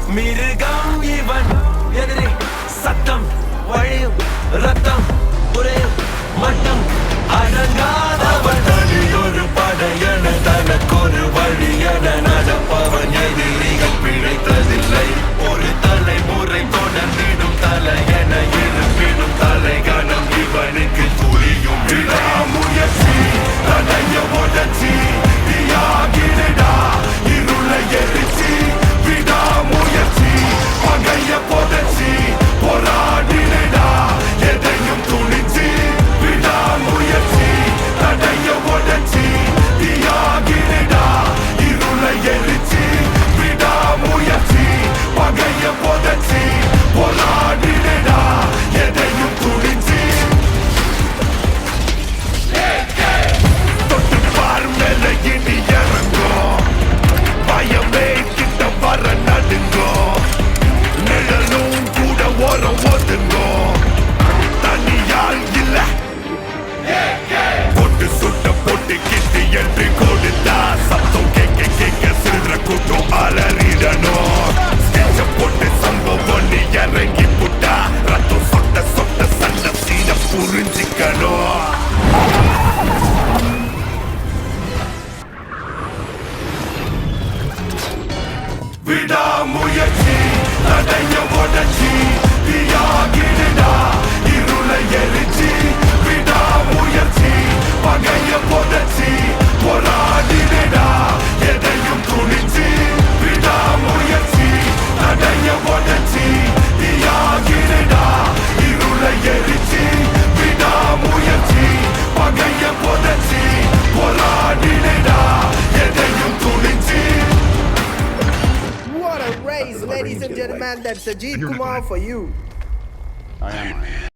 மிருகம் இவன் எதிரி சத்தம் வழியும் ரத்தம் புரையும் மட்டம் அடங்காதவன் ஒரு படையன தனக்கொரு வழியன நடப்பவன் எதிரிகள் பிழைத்ததில்லை ஒரு தலைமுறை தொடர்ந்திடும் தலையென இருப்பிடும் தலைகணம் இவனுக்கு புரியும் விடாமுயற்சி தடைய உடச்சி தியாகிடா இருளை எரிச்சி விடாமுயற்சி பகைய புதைச்சி போராடிடா எதையும் துணிச்சி விடாமுயற்சி தடைய உடச்சி தியாகிடா இருளை எரிச்சி விடாமுயற்சி பகைய புதைச்சி போராடிடா எதையும் துணிச்சி தொட்டு பார் மேல இனி இறங்கும் பயமே கிட்ட வர நடுங்கும் நிழலும் கூட ஓரம் ஒதுங்கும் தனியால் இல்ல போட்டு சுட்ட போட்டு கிட்டு என்று கொடுத்தா சத்தம் கேட்க கேட்க சிறுற கூட்டம் அலறிடணும் ஸ்கெட்ச போட்டு சம்பவம் நீ இறங்கி புட்டா ரத்தம் சொட்ட சொட்ட சண்ட சீன புரிஞ்சிக்கணும் விடாமுயற்சி தடைய உடச்சி தியாகிடா இருளை எரிச்சி விடாமுயற்சி பகைய புதைச்சி போராடிடா எதையும் துணிச்சி விடாமுயற்சி தடைய உடச்சி தியாகிடா இருளை எரிச்சி விடாமுயற்சி பகைய புதைச்சி போராடிடா எதையும் துணிச்சி. What a race, ladies and gentlemen. That's Ajit Kumar for you. I am.